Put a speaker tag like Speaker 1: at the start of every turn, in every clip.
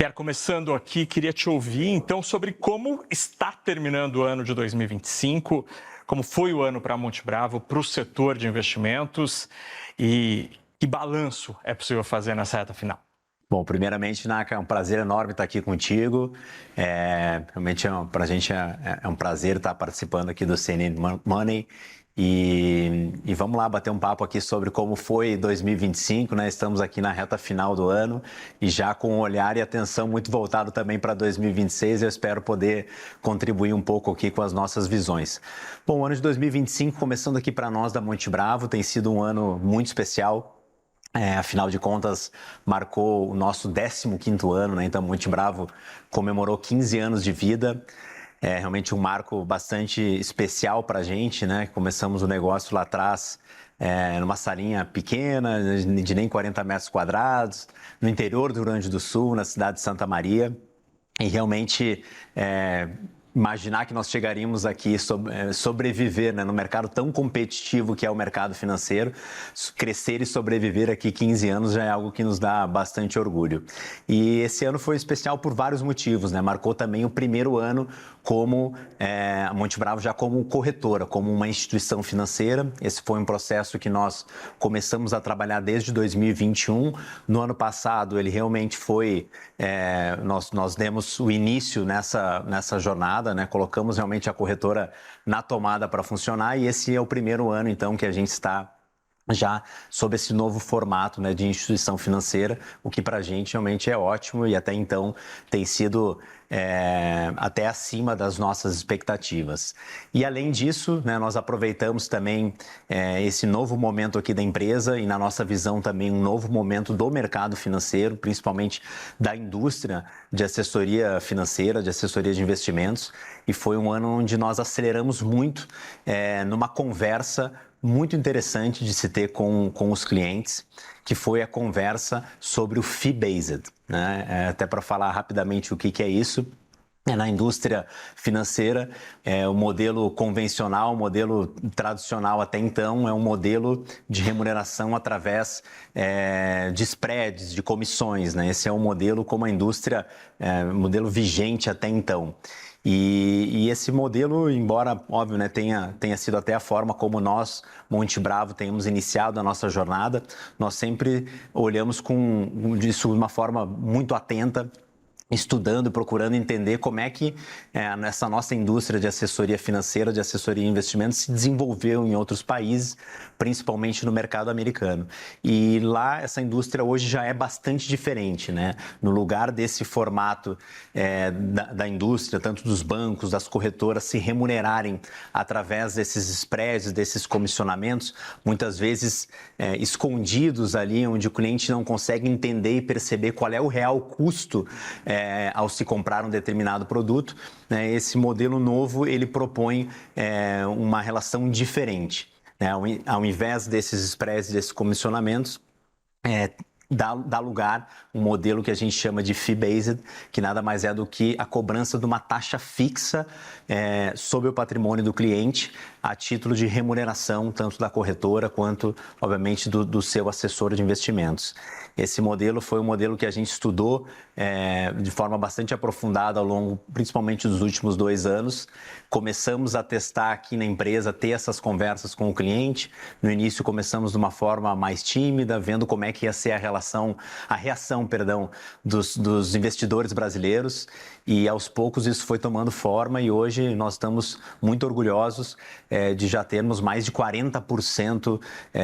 Speaker 1: Pierre, começando aqui, queria te ouvir então sobre como está terminando o ano de 2025, como foi o ano para a Monte Bravo, para o setor de investimentos e que balanço é possível fazer nessa reta final.
Speaker 2: Bom, primeiramente, Naka, é um prazer enorme estar aqui contigo. Realmente, para a gente é um prazer estar participando aqui do CNN Money. E vamos lá bater um papo aqui sobre como foi 2025, né? Estamos aqui na reta final do ano e já com um olhar e atenção muito voltado também para 2026. Eu espero poder contribuir um pouco aqui com as nossas visões. Bom, o ano de 2025, começando aqui para nós da Monte Bravo, tem sido um ano muito especial. Afinal de contas, marcou o nosso 15º ano, né? Então, Monte Bravo comemorou 15 anos de vida. É realmente um marco bastante especial para a gente, né? Começamos o negócio lá atrás, numa salinha pequena, de nem 40 metros quadrados, no interior do Rio Grande do Sul, na cidade de Santa Maria. E realmente imaginar que nós chegaríamos aqui sobreviver, né, no mercado tão competitivo que é o mercado financeiro, crescer e sobreviver aqui 15 anos já é algo que nos dá bastante orgulho. E esse ano foi especial por vários motivos, né? Marcou também o primeiro ano como a Monte Bravo já como corretora, como uma instituição financeira. Esse foi um processo que nós começamos a trabalhar desde 2021. No ano passado, ele realmente foi... nós demos o início nessa jornada, né? Colocamos realmente a corretora na tomada para funcionar e esse é o primeiro ano, então, que a gente está já sob esse novo formato, né, de instituição financeira, o que para a gente realmente é ótimo e até então tem sido até acima das nossas expectativas. E além disso, né, nós aproveitamos também esse novo momento aqui da empresa e na nossa visão também um novo momento do mercado financeiro, principalmente da indústria de assessoria financeira, de assessoria de investimentos, e foi um ano onde nós aceleramos muito numa conversa muito interessante de se ter com os clientes, que foi a conversa sobre o fee-based, né? Até para falar rapidamente o que é isso. Na indústria financeira, o modelo convencional, o modelo tradicional até então, é um modelo de remuneração através de spreads, de comissões, né? Esse é o modelo como a indústria, modelo vigente até então. E esse modelo, embora, óbvio, né, tenha sido até a forma como nós, Monte Bravo, temos iniciado a nossa jornada, nós sempre olhamos isso de uma forma muito atenta, estudando, procurando entender como é que essa nossa indústria de assessoria financeira, de assessoria em investimentos se desenvolveu em outros países, principalmente no mercado americano. E lá essa indústria hoje já é bastante diferente, né? No lugar desse formato da indústria, tanto dos bancos, das corretoras se remunerarem através desses spreads, desses comissionamentos, muitas vezes escondidos ali, onde o cliente não consegue entender e perceber qual é o real custo ao se comprar um determinado produto, né? Esse modelo novo, ele propõe uma relação diferente, né? Ao invés desses spreads, desses comissionamentos, dá lugar um modelo que a gente chama de fee-based, que nada mais é do que a cobrança de uma taxa fixa sobre o patrimônio do cliente, a título de remuneração, tanto da corretora quanto, obviamente, do seu assessor de investimentos. Esse modelo foi um modelo que a gente estudou de forma bastante aprofundada ao longo, principalmente dos últimos 2 anos. Começamos a testar aqui na empresa, ter essas conversas com o cliente. No início começamos de uma forma mais tímida, vendo como é que ia ser a reação dos investidores brasileiros, e aos poucos isso foi tomando forma e hoje nós estamos muito orgulhosos de já termos mais de 40%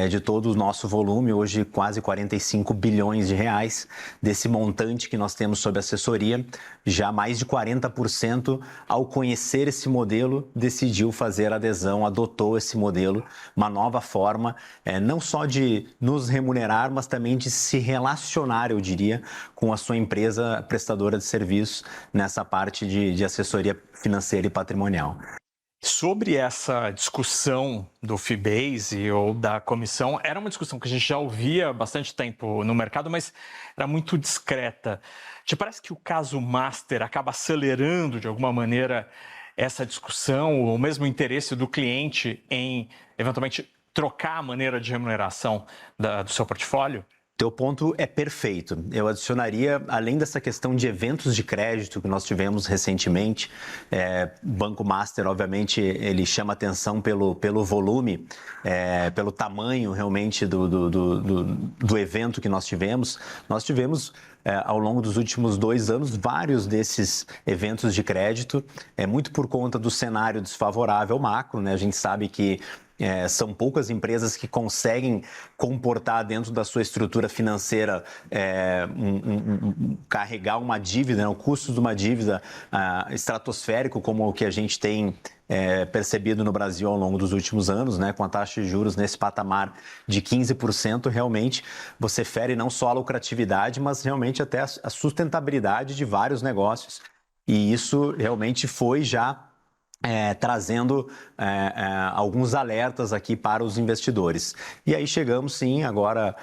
Speaker 2: de todo o nosso volume, hoje quase 45 bilhões de reais desse montante que nós temos sob assessoria, já mais de 40% ao conhecer esse modelo decidiu fazer adesão, adotou esse modelo, uma nova forma não só de nos remunerar, mas também de se relacionar, eu diria, com a sua empresa prestadora de serviços nessa parte de assessoria financeira e patrimonial.
Speaker 1: Sobre essa discussão do fee-base ou da comissão, era uma discussão que a gente já ouvia há bastante tempo no mercado, mas era muito discreta. Te parece que o caso Master acaba acelerando, de alguma maneira, essa discussão, ou mesmo o interesse do cliente em, eventualmente, trocar a maneira de remuneração do seu portfólio?
Speaker 2: Teu ponto é perfeito. Eu adicionaria, além dessa questão de eventos de crédito que nós tivemos recentemente, o Banco Master, obviamente, ele chama atenção pelo volume, pelo tamanho realmente do evento que nós tivemos. Nós tivemos, ao longo dos últimos 2 anos, vários desses eventos de crédito, muito por conta do cenário desfavorável macro, né? A gente sabe que são poucas empresas que conseguem comportar dentro da sua estrutura financeira, carregar uma dívida, né, o custo de uma dívida estratosférico, como o que a gente tem percebido no Brasil ao longo dos últimos anos, né, com a taxa de juros nesse patamar de 15%, realmente você fere não só a lucratividade, mas realmente até a sustentabilidade de vários negócios. E isso realmente foi já trazendo alguns alertas aqui para os investidores. E aí chegamos, sim, agora,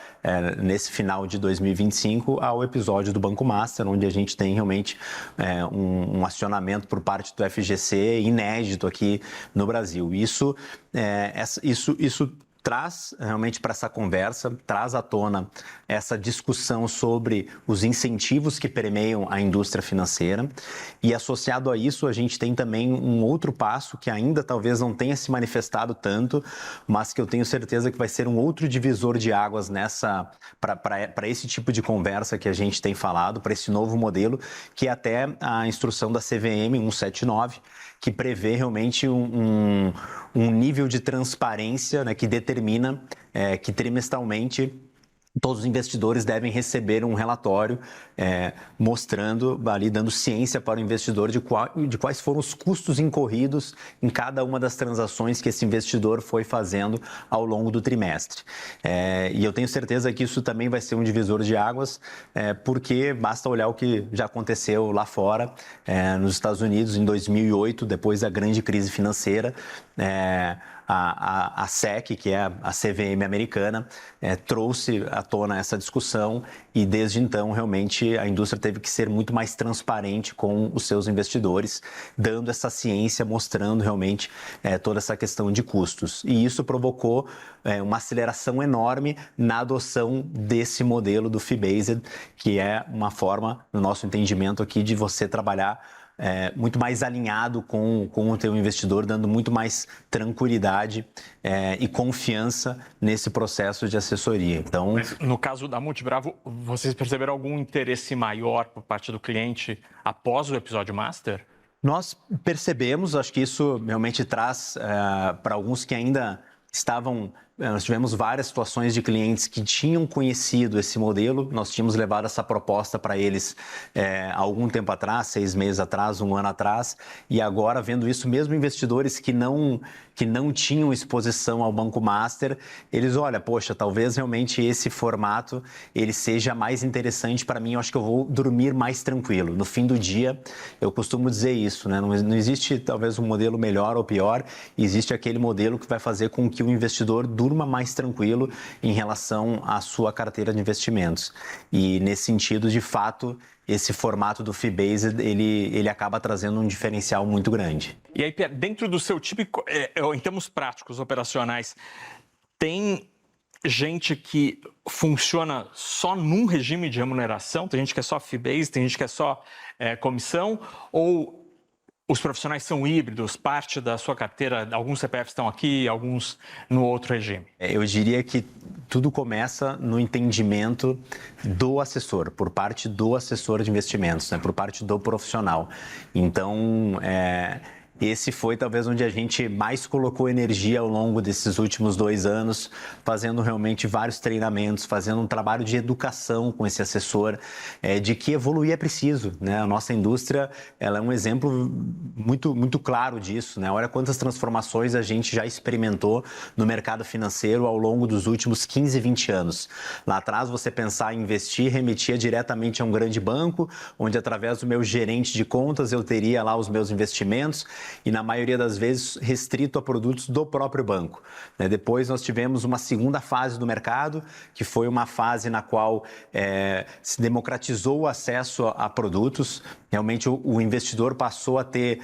Speaker 2: nesse final de 2025, ao episódio do Banco Master, onde a gente tem realmente um acionamento por parte do FGC inédito aqui no Brasil. Isso traz realmente para essa conversa, traz à tona essa discussão sobre os incentivos que permeiam a indústria financeira, e associado a isso a gente tem também um outro passo que ainda talvez não tenha se manifestado tanto, mas que eu tenho certeza que vai ser um outro divisor de águas para esse tipo de conversa que a gente tem falado, para esse novo modelo, que é até a instrução da CVM 179, que prevê realmente um nível de transparência, né, que determina que trimestralmente todos os investidores devem receber um relatório mostrando, ali dando ciência para o investidor de quais foram os custos incorridos em cada uma das transações que esse investidor foi fazendo ao longo do trimestre. E eu tenho certeza que isso também vai ser um divisor de águas, porque basta olhar o que já aconteceu lá fora, nos Estados Unidos, em 2008, depois da grande crise financeira. A SEC, que é a CVM americana, trouxe à tona essa discussão, e desde então realmente a indústria teve que ser muito mais transparente com os seus investidores, dando essa ciência, mostrando realmente toda essa questão de custos. E isso provocou uma aceleração enorme na adoção desse modelo do fee-based, que é uma forma, no nosso entendimento aqui, de você trabalhar muito mais alinhado com o teu investidor, dando muito mais tranquilidade e confiança nesse processo de assessoria. Então,
Speaker 1: mas no caso da Multibravo, vocês perceberam algum interesse maior por parte do cliente após o episódio Master?
Speaker 2: Nós percebemos, acho que isso realmente traz para alguns que ainda estavam... Nós tivemos várias situações de clientes que tinham conhecido esse modelo, nós tínhamos levado essa proposta para eles há algum tempo atrás, 6 meses atrás, 1 ano atrás, e agora vendo isso, mesmo investidores que não tinham exposição ao Banco Master, eles, olha, poxa, talvez realmente esse formato ele seja mais interessante para mim, eu acho que eu vou dormir mais tranquilo. No fim do dia, eu costumo dizer isso, né? Não existe talvez um modelo melhor ou pior, existe aquele modelo que vai fazer com que o investidor durma mais tranquilo em relação à sua carteira de investimentos. E nesse sentido, de fato, esse formato do fee-based, ele acaba trazendo um diferencial muito grande.
Speaker 1: E aí, Pierre, dentro do seu típico, em termos práticos, operacionais, tem gente que funciona só num regime de remuneração? Tem gente que é só fee-based, tem gente que é só comissão? Ou os profissionais são híbridos, parte da sua carteira, alguns CPFs estão aqui, alguns no outro regime?
Speaker 2: Eu diria que tudo começa no entendimento do assessor, por parte do assessor de investimentos, né, por parte do profissional. Então, esse foi talvez onde a gente mais colocou energia ao longo desses últimos 2 anos, fazendo realmente vários treinamentos, fazendo um trabalho de educação com esse assessor, de que evoluir é preciso, né? A nossa indústria, ela é um exemplo muito, muito claro disso, né? Olha quantas transformações a gente já experimentou no mercado financeiro ao longo dos últimos 15, 20 anos. Lá atrás, você pensar em investir, remetia diretamente a um grande banco, onde através do meu gerente de contas eu teria lá os meus investimentos, e, na maioria das vezes, restrito a produtos do próprio banco. Depois nós tivemos uma segunda fase do mercado, que foi uma fase na qual se democratizou o acesso a produtos. Realmente o investidor passou a ter,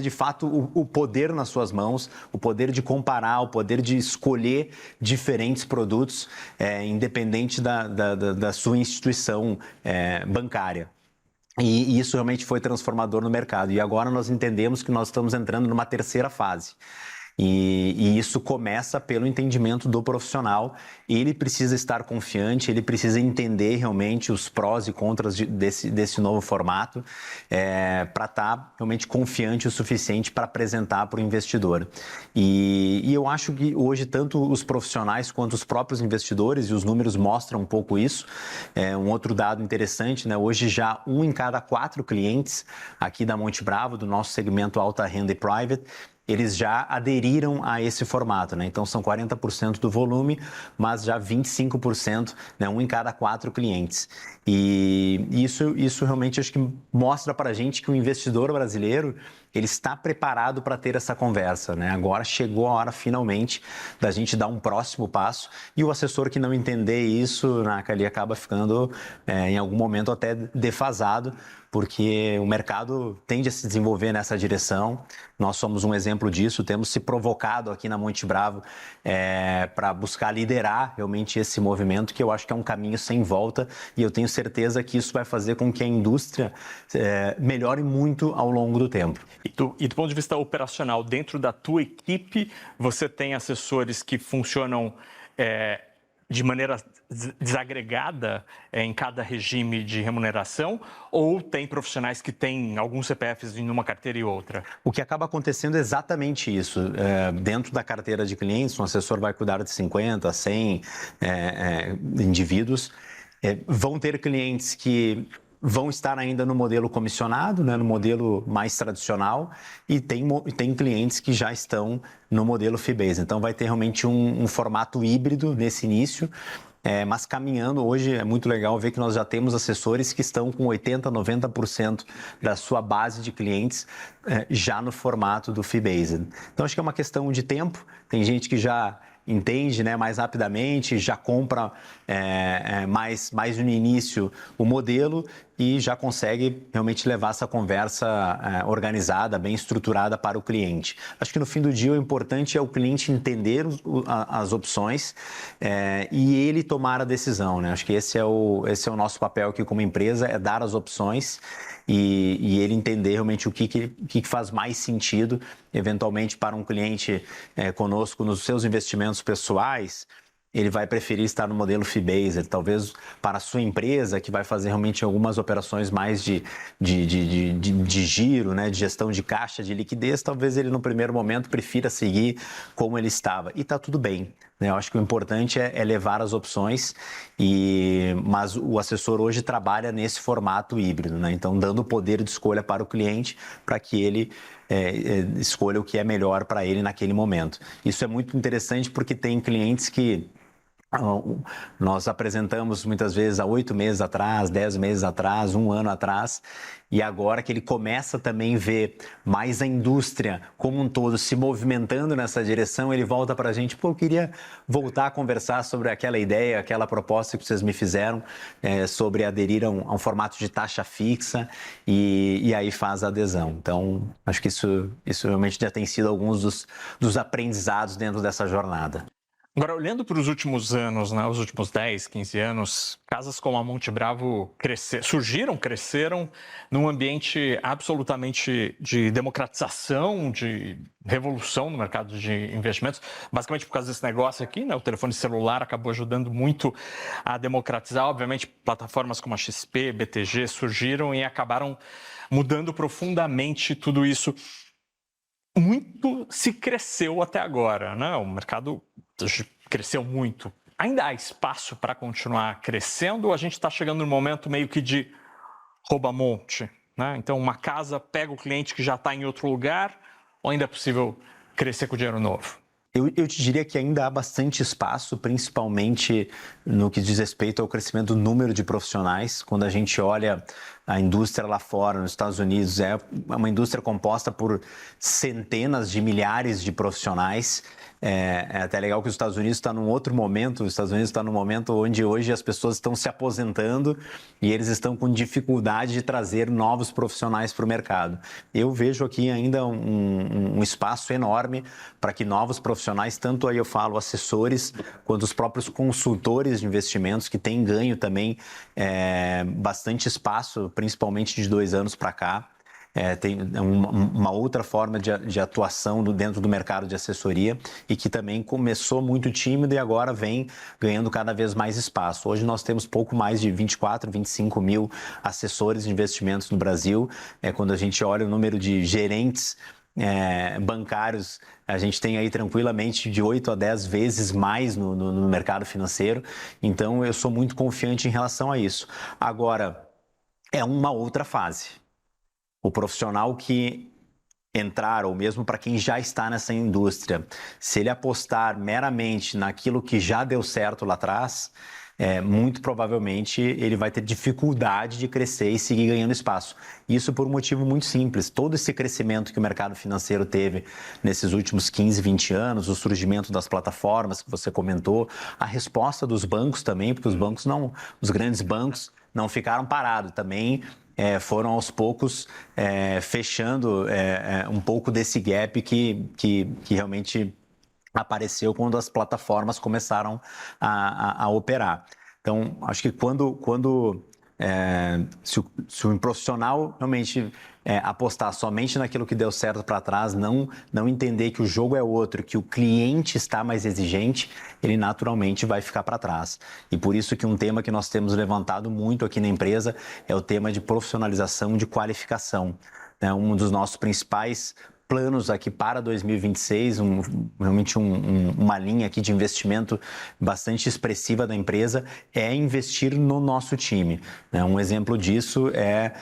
Speaker 2: de fato o poder nas suas mãos, o poder de comparar, o poder de escolher diferentes produtos, independente da sua instituição bancária. E isso realmente foi transformador no mercado. E agora nós entendemos que nós estamos entrando numa terceira fase. E isso começa pelo entendimento do profissional. Ele precisa estar confiante, ele precisa entender realmente os prós e contras desse novo formato, para estar realmente confiante o suficiente para apresentar para o investidor. E eu acho que hoje tanto os profissionais quanto os próprios investidores, e os números mostram um pouco isso. Um outro dado interessante, né? Hoje já 1 em cada 4 clientes aqui da Monte Bravo, do nosso segmento alta renda e private, eles já aderiram a esse formato, né? Então são 40% do volume, mas já 25%, né? 1 em cada 4 clientes. E isso realmente acho que mostra para a gente que o investidor brasileiro ele está preparado para ter essa conversa, né? Agora chegou a hora finalmente da gente dar um próximo passo, e o assessor que não entender isso, ele acaba ficando em algum momento até defasado, porque o mercado tende a se desenvolver nessa direção. Nós somos um exemplo disso, temos se provocado aqui na Monte Bravo para buscar liderar realmente esse movimento, que eu acho que é um caminho sem volta, e eu tenho certeza que isso vai fazer com que a indústria melhore muito ao longo do tempo.
Speaker 1: E do ponto de vista operacional, dentro da tua equipe, você tem assessores que funcionam de maneira desagregada em cada regime de remuneração, ou tem profissionais que têm alguns CPFs em uma carteira e outra?
Speaker 2: O que acaba acontecendo é exatamente isso. Dentro da carteira de clientes, um assessor vai cuidar de 50, 100 indivíduos. Vão ter clientes que vão estar ainda no modelo comissionado, né, no modelo mais tradicional, e tem clientes que já estão no modelo fee-based. Então vai ter realmente um formato híbrido nesse início. Mas caminhando, hoje é muito legal ver que nós já temos assessores que estão com 80%, 90% da sua base de clientes já no formato do fee-based. Então acho que é uma questão de tempo. Tem gente que já entende, né, mais rapidamente, já compra mais no início o modelo e já consegue realmente levar essa conversa organizada, bem estruturada para o cliente. Acho que no fim do dia o importante é o cliente entender as opções e ele tomar a decisão, né? Acho que esse é o nosso papel aqui como empresa, é dar as opções e ele entender realmente o que faz mais sentido, eventualmente para um cliente conosco nos seus investimentos pessoais. Ele vai preferir estar no modelo fee-based, talvez para a sua empresa, que vai fazer realmente algumas operações mais de giro, né, de gestão de caixa, de liquidez, talvez ele no primeiro momento prefira seguir como ele estava. E está tudo bem, né? Eu acho que o importante é levar as opções, mas o assessor hoje trabalha nesse formato híbrido, né? Então dando poder de escolha para o cliente, para que ele escolha o que é melhor para ele naquele momento. Isso é muito interessante porque tem clientes que nós apresentamos muitas vezes há 8 meses atrás, 10 meses atrás, 1 ano atrás, e agora que ele começa também a ver mais a indústria como um todo se movimentando nessa direção, ele volta para a gente, eu queria voltar a conversar sobre aquela ideia, aquela proposta que vocês me fizeram, sobre aderir a um formato de taxa fixa, e aí faz a adesão. Então, acho que isso realmente já tem sido alguns dos aprendizados dentro dessa jornada.
Speaker 1: Agora, olhando para os últimos anos, né, os últimos 10, 15 anos, casas como a Monte Bravo cresceram num ambiente absolutamente de democratização, de revolução no mercado de investimentos, basicamente por causa desse negócio aqui, né? O telefone celular acabou ajudando muito a democratizar. Obviamente, plataformas como a XP, BTG surgiram e acabaram mudando profundamente tudo isso. Muito se cresceu até agora, né? O mercado cresceu muito. Ainda há espaço para continuar crescendo, ou a gente está chegando num momento meio que de rouba-monte, né? Então, uma casa pega o cliente que já está em outro lugar, ou ainda é possível crescer com dinheiro novo?
Speaker 2: Eu te diria que ainda há bastante espaço, principalmente no que diz respeito ao crescimento do número de profissionais. Quando a gente olha a indústria lá fora, nos Estados Unidos, é uma indústria composta por centenas de milhares de profissionais. É até legal que os Estados Unidos está num outro momento, os Estados Unidos está num momento onde hoje as pessoas estão se aposentando e eles estão com dificuldade de trazer novos profissionais para o mercado. Eu vejo aqui ainda um espaço enorme para que novos profissionais, tanto aí eu falo assessores, quanto os próprios consultores de investimentos, que têm ganho também bastante espaço, principalmente de 2 anos para cá. Tem uma outra forma de atuação dentro do mercado de assessoria e que também começou muito tímido e agora vem ganhando cada vez mais espaço. Hoje nós temos pouco mais de 24, 25 mil assessores de investimentos no Brasil. Quando a gente olha o número de gerentes bancários, a gente tem aí tranquilamente de 8 a 10 vezes mais no mercado financeiro. Então eu sou muito confiante em relação a isso. Agora, é uma outra fase. O profissional que entrar, ou mesmo para quem já está nessa indústria, se ele apostar meramente naquilo que já deu certo lá atrás, muito provavelmente ele vai ter dificuldade de crescer e seguir ganhando espaço. Isso por um motivo muito simples. Todo esse crescimento que o mercado financeiro teve nesses últimos 15, 20 anos, o surgimento das plataformas que você comentou, a resposta dos bancos também, porque os grandes bancos não ficaram parados também. Foram aos poucos fechando um pouco desse gap que realmente apareceu quando as plataformas começaram a operar. Então, acho que se o profissional realmente apostar somente naquilo que deu certo para trás, não entender que o jogo é outro, que o cliente está mais exigente, ele naturalmente vai ficar para trás. E por isso que um tema que nós temos levantado muito aqui na empresa é o tema de profissionalização, de qualificação. Um dos nossos principais planos aqui para 2026, realmente uma linha aqui de investimento bastante expressiva da empresa é investir no nosso time. Um exemplo disso é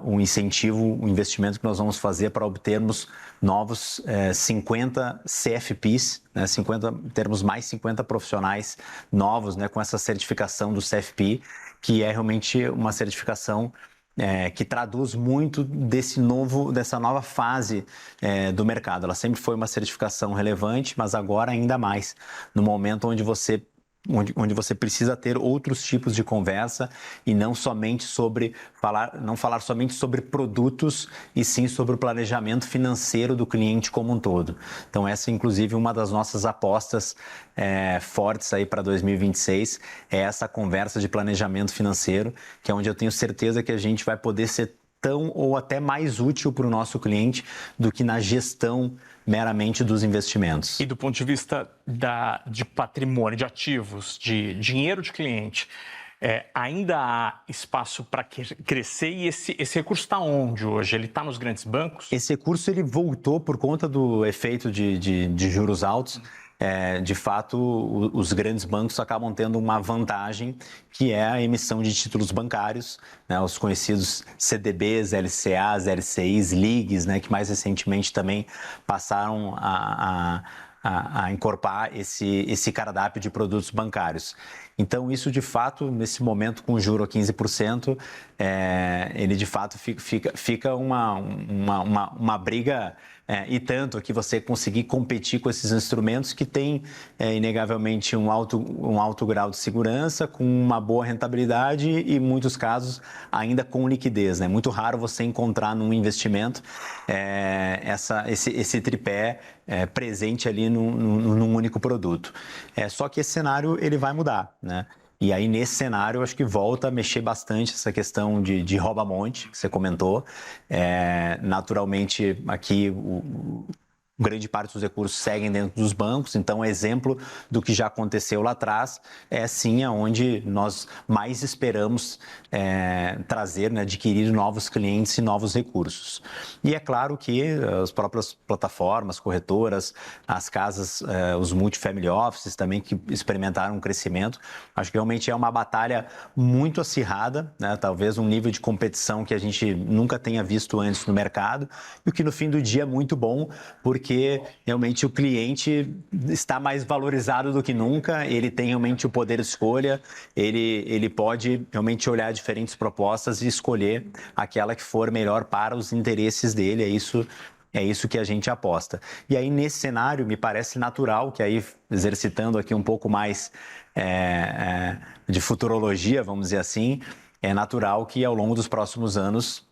Speaker 2: um incentivo, um investimento que nós vamos fazer para obtermos novos 50 CFPs, termos mais 50 profissionais novos, com essa certificação do CFP, que é realmente uma certificação que traduz muito dessa nova fase do mercado. Ela sempre foi uma certificação relevante, mas agora ainda mais, no momento onde você precisa ter outros tipos de conversa e não falar somente sobre produtos, e sim sobre o planejamento financeiro do cliente como um todo. Então essa, inclusive, uma das nossas apostas fortes aí para 2026 é essa conversa de planejamento financeiro, que é onde eu tenho certeza que a gente vai poder ser tão ou até mais útil para o nosso cliente do que na gestão meramente dos investimentos.
Speaker 1: E do ponto de vista de patrimônio, de ativos, de dinheiro de cliente, ainda há espaço para crescer, e esse recurso está onde hoje? Ele está nos grandes bancos?
Speaker 2: Esse recurso ele voltou por conta do efeito de juros altos. De fato, os grandes bancos acabam tendo uma vantagem, que é a emissão de títulos bancários, os conhecidos CDBs, LCAs, LCIs, LIGs, que mais recentemente também passaram a incorporar esse cardápio de produtos bancários. Então, isso de fato, nesse momento com o juro a 15%, ele de fato fica uma briga e tanto que você conseguir competir com esses instrumentos que têm inegavelmente um alto grau de segurança, com uma boa rentabilidade e, em muitos casos, ainda com liquidez. É muito raro você encontrar num investimento esse tripé presente ali num único produto. Só que esse cenário ele vai mudar, E aí, nesse cenário, eu acho que volta a mexer bastante essa questão de rouba-monte, que você comentou. Naturalmente, aqui, grande parte dos recursos seguem dentro dos bancos, então exemplo do que já aconteceu lá atrás é sim aonde nós mais esperamos trazer, adquirir novos clientes e novos recursos. E é claro que as próprias plataformas, corretoras, as casas, os multifamily offices também que experimentaram um crescimento, acho que realmente é uma batalha muito acirrada, talvez um nível de competição que a gente nunca tenha visto antes no mercado, e o que no fim do dia é muito bom, porque porque realmente o cliente está mais valorizado do que nunca, ele tem realmente o poder de escolha, ele pode realmente olhar diferentes propostas e escolher aquela que for melhor para os interesses dele, é isso que a gente aposta. E aí, nesse cenário, me parece natural que aí, exercitando aqui um pouco mais de futurologia, vamos dizer assim, é natural que ao longo dos próximos anos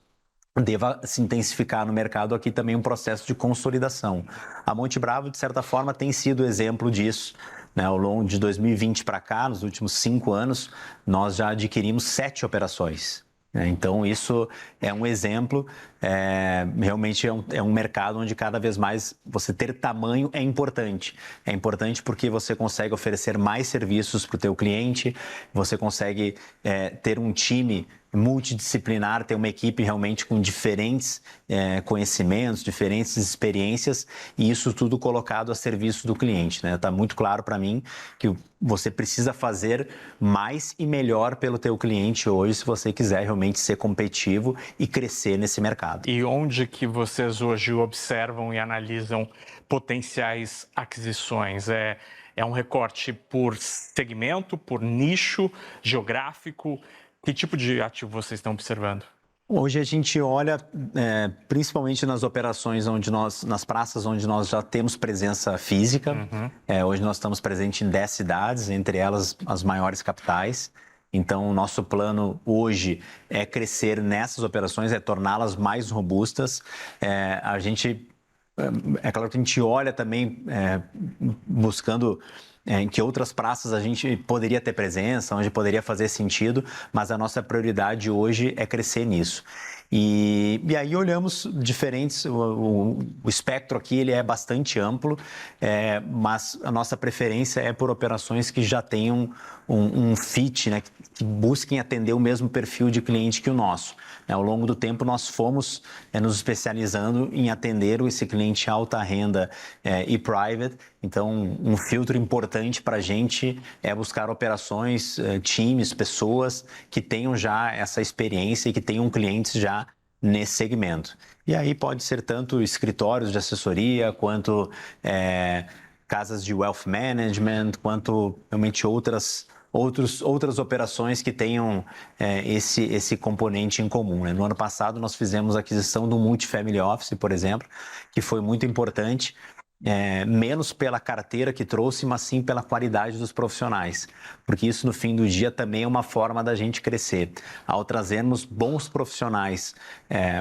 Speaker 2: deva se intensificar no mercado aqui também um processo de consolidação. A Monte Bravo, de certa forma, tem sido exemplo disso. Né? Ao longo de 2020 para cá, nos últimos 5 anos, nós já adquirimos 7 operações. Então, isso é um exemplo, realmente é um mercado onde cada vez mais você ter tamanho é importante. É importante porque você consegue oferecer mais serviços para o teu cliente, você consegue ter um time multidisciplinar, ter uma equipe realmente com diferentes conhecimentos, diferentes experiências, e isso tudo colocado a serviço do cliente. Né? Tá muito claro para mim que você precisa fazer mais e melhor pelo teu cliente hoje se você quiser realmente ser competitivo e crescer nesse mercado.
Speaker 1: E onde que vocês hoje observam e analisam potenciais aquisições? É um recorte por segmento, por nicho, geográfico? Que tipo de ativo vocês estão observando?
Speaker 2: Hoje a gente olha principalmente nas operações nas praças onde nós já temos presença física. Hoje nós estamos presentes em 10 cidades, entre elas as maiores capitais. Então, o nosso plano hoje é crescer nessas operações, é torná-las mais robustas. É claro que a gente olha também buscando em que outras praças a gente poderia ter presença, onde poderia fazer sentido, mas a nossa prioridade hoje é crescer nisso. E aí olhamos diferentes, o espectro aqui ele é bastante amplo, mas a nossa preferência é por operações que já tenham um fit, né, que busquem atender o mesmo perfil de cliente que o nosso. Ao longo do tempo nós fomos nos especializando em atender esse cliente alta renda e private, então um filtro importante para a gente é buscar operações, times, pessoas que tenham já essa experiência e que tenham clientes já nesse segmento. E aí pode ser tanto escritórios de assessoria, quanto casas de wealth management, quanto realmente outras operações que tenham esse componente em comum. Né? No ano passado, nós fizemos a aquisição do Multifamily Office, por exemplo, que foi muito importante, menos pela carteira que trouxe, mas sim pela qualidade dos profissionais, porque isso no fim do dia também é uma forma da gente crescer. Ao trazermos bons profissionais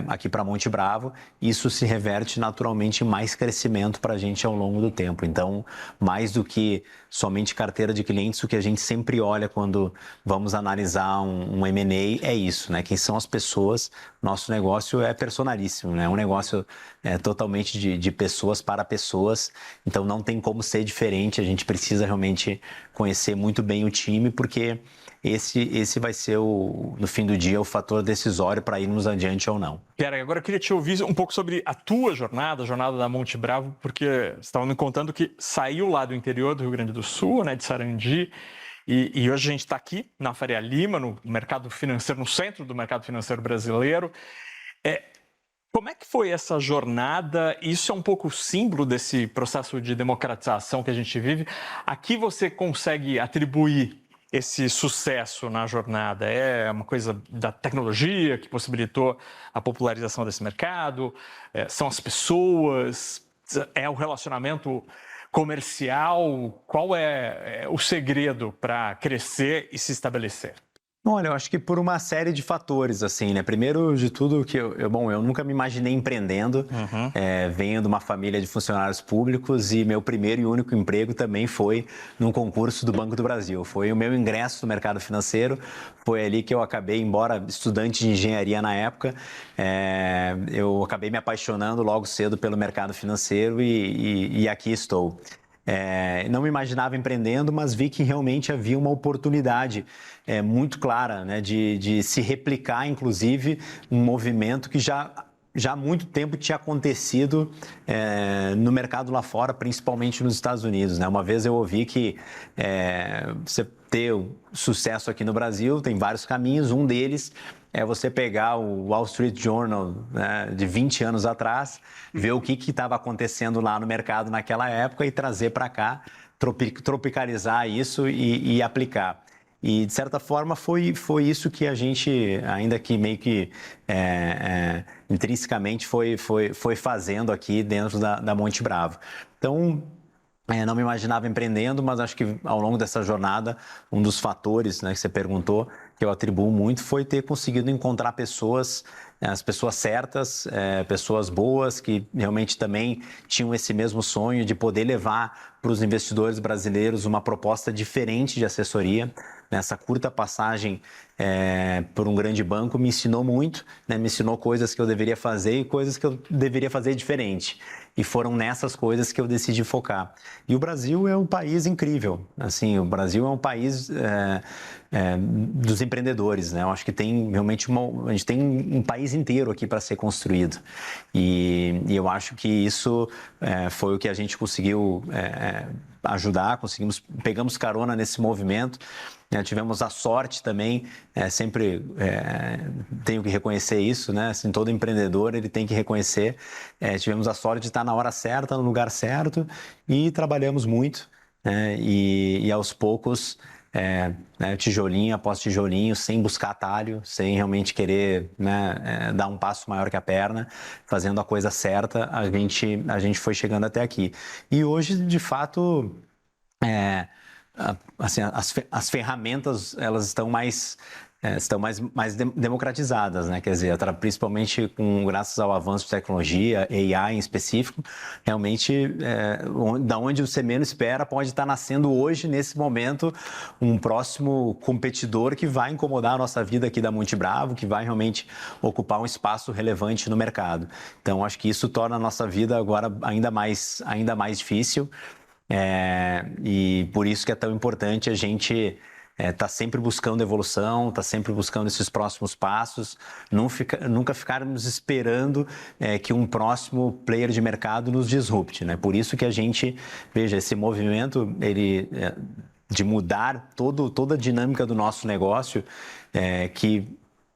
Speaker 2: aqui para Monte Bravo, isso se reverte naturalmente em mais crescimento para a gente ao longo do tempo. Então, mais do que somente carteira de clientes, o que a gente sempre olha quando vamos analisar um M&A é isso, né? Quem são as pessoas? Nosso negócio é personalíssimo, né? É um negócio totalmente de pessoas para pessoas, então não tem como ser diferente, a gente precisa realmente conhecer muito bem o time, porque esse vai ser, no fim do dia, o fator decisório para irmos adiante ou não.
Speaker 1: Pierre, agora eu queria te ouvir um pouco sobre a tua jornada, a jornada da Monte Bravo, porque você estava me contando que saiu lá do interior do Rio Grande do Sul, né, de Sarandi, e hoje a gente está aqui na Faria Lima, no mercado financeiro, no centro do mercado financeiro brasileiro. Como é que foi essa jornada? Isso é um pouco o símbolo desse processo de democratização que a gente vive. A que você consegue atribuir esse sucesso na jornada? É uma coisa da tecnologia que possibilitou a popularização desse mercado? São as pessoas? É o relacionamento comercial? Qual é o segredo para crescer e se estabelecer?
Speaker 2: Olha, eu acho que por uma série de fatores, assim, né? Primeiro de tudo, que eu nunca me imaginei empreendendo, venho de uma família de funcionários públicos e meu primeiro e único emprego também foi num concurso do Banco do Brasil. Foi o meu ingresso no mercado financeiro, foi ali que eu acabei, embora estudante de engenharia na época, eu acabei me apaixonando logo cedo pelo mercado financeiro e aqui estou. Não me imaginava empreendendo, mas vi que realmente havia uma oportunidade muito clara, né, de se replicar, inclusive, um movimento que já há muito tempo tinha acontecido no mercado lá fora, principalmente nos Estados Unidos. Né? Uma vez eu ouvi que você ter sucesso aqui no Brasil tem vários caminhos, um deles é você pegar o Wall Street Journal, né, de 20 anos atrás, ver o que estava acontecendo lá no mercado naquela época e trazer para cá, tropicalizar isso e aplicar. E, de certa forma, foi isso que a gente, ainda que meio que intrinsecamente, foi fazendo aqui dentro da Monte Bravo. Então, não me imaginava empreendendo, mas acho que ao longo dessa jornada, um dos fatores, né, que você perguntou, que eu atribuo muito, foi ter conseguido encontrar pessoas, as pessoas certas, pessoas boas, que realmente também tinham esse mesmo sonho de poder levar para os investidores brasileiros uma proposta diferente de assessoria. Nessa curta passagem por um grande banco me ensinou muito, né? Me ensinou coisas que eu deveria fazer e coisas que eu deveria fazer diferente. E foram nessas coisas que eu decidi focar. E o Brasil é um país incrível. Assim, o Brasil é um país dos empreendedores, né? Eu acho que tem realmente a gente tem um país inteiro aqui para ser construído. E eu acho que isso foi o que a gente conseguiu ajudar, pegamos carona nesse movimento. Tivemos a sorte também, sempre tenho que reconhecer isso, né? Assim, todo empreendedor ele tem que reconhecer. Tivemos a sorte de estar na hora certa, no lugar certo e trabalhamos muito, né? E aos poucos, né, tijolinho após tijolinho, sem buscar atalho, sem realmente querer, né, dar um passo maior que a perna, fazendo a coisa certa, a gente foi chegando até aqui. E hoje, de fato, assim, as ferramentas elas estão mais democratizadas, né? Quer dizer, principalmente graças ao avanço de tecnologia, AI em específico, realmente da onde você menos espera pode estar nascendo hoje, nesse momento, um próximo competidor que vai incomodar a nossa vida aqui da Monte Bravo, que vai realmente ocupar um espaço relevante no mercado. Então, acho que isso torna a nossa vida agora ainda mais difícil. E por isso que é tão importante a gente tá sempre buscando evolução, tá sempre buscando esses próximos passos, nunca ficarmos esperando que um próximo player de mercado nos disrupte, né? Por isso que a gente, veja, esse movimento de mudar toda a dinâmica do nosso negócio, que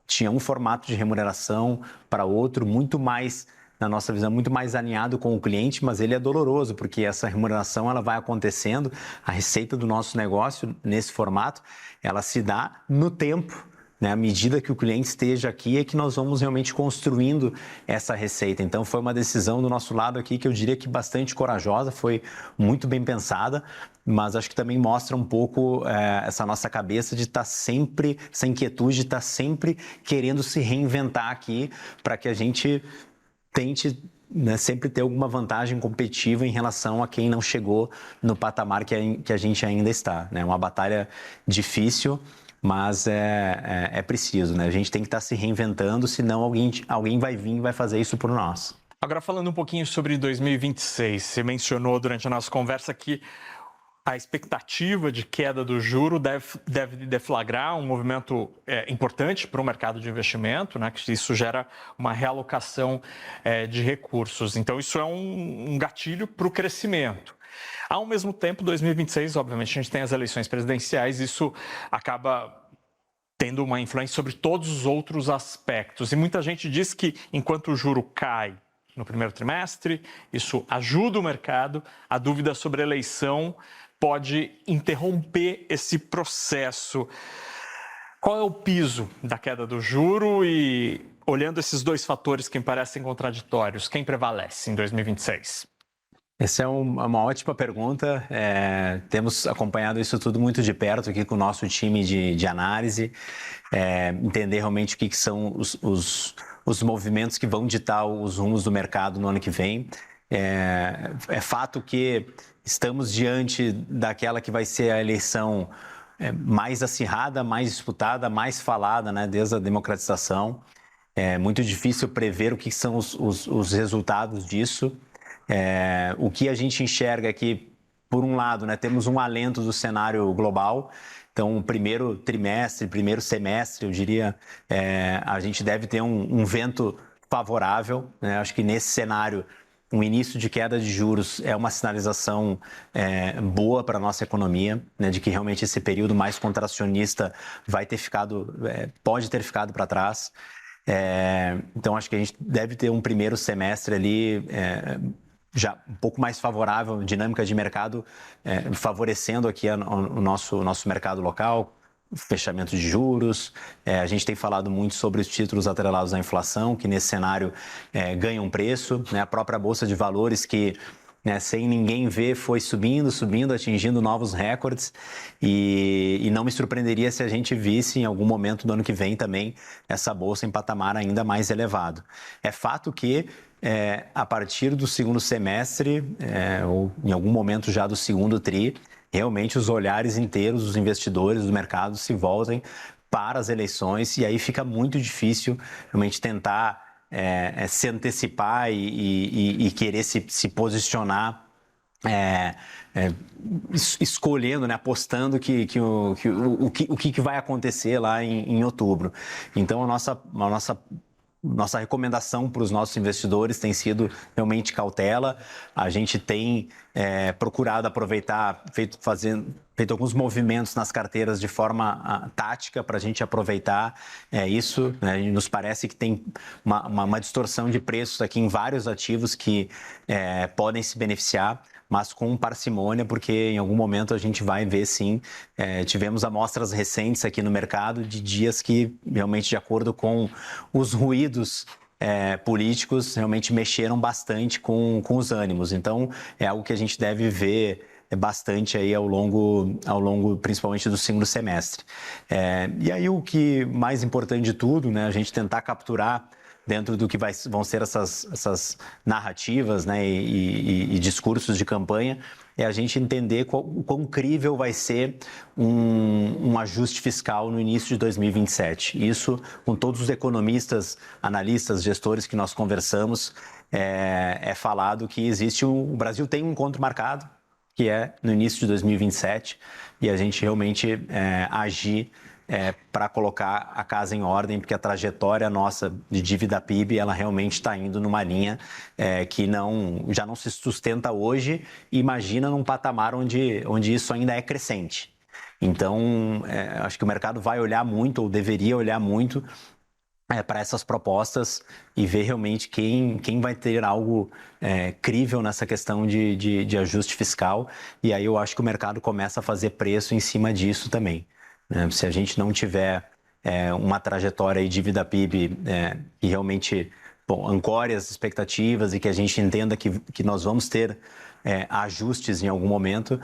Speaker 2: tinha um formato de remuneração para outro, muito mais, na nossa visão, muito mais alinhado com o cliente, mas ele é doloroso, porque essa remuneração ela vai acontecendo, a receita do nosso negócio, nesse formato, ela se dá no tempo, né? À medida que o cliente esteja aqui é que nós vamos realmente construindo essa receita. Então, foi uma decisão do nosso lado aqui que eu diria que bastante corajosa, foi muito bem pensada, mas acho que também mostra um pouco essa nossa cabeça de estar sempre, essa inquietude de estar sempre querendo se reinventar aqui para que a gente tente, né, sempre ter alguma vantagem competitiva em relação a quem não chegou no patamar que a gente ainda está, né? Uma batalha difícil, mas é preciso, né? A gente tem que estar se reinventando, senão alguém vai vir e vai fazer isso por nós.
Speaker 1: Agora, falando um pouquinho sobre 2026, você mencionou durante a nossa conversa que a expectativa de queda do juro deve deflagrar um movimento importante para o mercado de investimento, né? Que isso gera uma realocação de recursos. Então, isso é um gatilho para o crescimento. Ao mesmo tempo, 2026, obviamente, a gente tem as eleições presidenciais, isso acaba tendo uma influência sobre todos os outros aspectos. E muita gente diz que enquanto o juro cai no primeiro trimestre, isso ajuda o mercado, a dúvida sobre a eleição pode interromper esse processo. Qual é o piso da queda do juro e, olhando esses dois fatores que me parecem contraditórios, quem prevalece em 2026?
Speaker 2: Essa é uma ótima pergunta. Temos acompanhado isso tudo muito de perto aqui com o nosso time de análise, entender realmente o que são os movimentos que vão ditar os rumos do mercado no ano que vem. É fato que estamos diante daquela que vai ser a eleição mais acirrada, mais disputada, mais falada, né, desde a democratização. É muito difícil prever o que são os resultados disso. O que a gente enxerga é que, por um lado, né, temos um alento do cenário global. Então, primeiro trimestre, primeiro semestre, eu diria, a gente deve ter um vento favorável, né? Acho que nesse cenário um início de queda de juros é uma sinalização boa para a nossa economia, né, de que realmente esse período mais contracionista pode ter ficado para trás. Então, acho que a gente deve ter um primeiro semestre ali já um pouco mais favorável, dinâmica de mercado, favorecendo aqui o nosso mercado local, fechamento de juros. A gente tem falado muito sobre os títulos atrelados à inflação, que nesse cenário ganham preço, né? A própria Bolsa de Valores que, né, sem ninguém ver, foi subindo, atingindo novos recordes, e não me surpreenderia se a gente visse em algum momento do ano que vem também essa bolsa em patamar ainda mais elevado. É fato que a partir do segundo semestre, ou em algum momento já do segundo tri, realmente os olhares inteiros dos investidores do mercado se voltem para as eleições, e aí fica muito difícil realmente tentar se antecipar e querer se posicionar escolhendo, né, apostando o que vai acontecer lá em outubro. Então, nossa recomendação para os nossos investidores tem sido realmente cautela. A gente tem procurado aproveitar, feito alguns movimentos nas carteiras de forma tática para a gente aproveitar isso, né? Nos parece que tem uma distorção de preços aqui em vários ativos que podem se beneficiar, mas com parcimônia, porque em algum momento a gente vai ver, sim. Tivemos amostras recentes aqui no mercado de dias que realmente, de acordo com os ruídos políticos, realmente mexeram bastante com os ânimos. Então, é algo que a gente deve ver bastante aí ao longo principalmente do segundo semestre. E aí o que mais importante de tudo, né, a gente tentar capturar dentro do que vão ser essas narrativas, né, e discursos de campanha, é a gente entender o quão crível vai ser um ajuste fiscal no início de 2027. Isso, com todos os economistas, analistas, gestores que nós conversamos, é falado que o Brasil tem um encontro marcado, que é no início de 2027, e a gente realmente agir para colocar a casa em ordem, porque a trajetória nossa de dívida PIB, ela realmente está indo numa linha que já não se sustenta hoje, e imagina num patamar onde isso ainda é crescente. Então, acho que o mercado vai olhar muito, ou deveria olhar muito, para essas propostas e ver realmente quem vai ter algo crível nessa questão de ajuste fiscal. E aí eu acho que o mercado começa a fazer preço em cima disso também. Se a gente não tiver uma trajetória de dívida PIB que realmente ancore as expectativas e que a gente entenda que nós vamos ter ajustes em algum momento,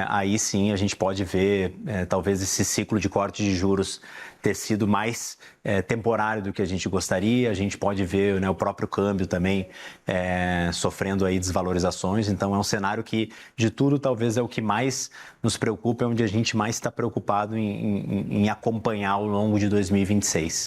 Speaker 2: aí sim a gente pode ver talvez esse ciclo de corte de juros ter sido mais temporário do que a gente gostaria. A gente pode ver, né, o próprio câmbio também sofrendo aí desvalorizações. Então é um cenário que, de tudo, talvez é o que mais nos preocupa, é onde a gente mais está preocupado em acompanhar ao longo de 2026.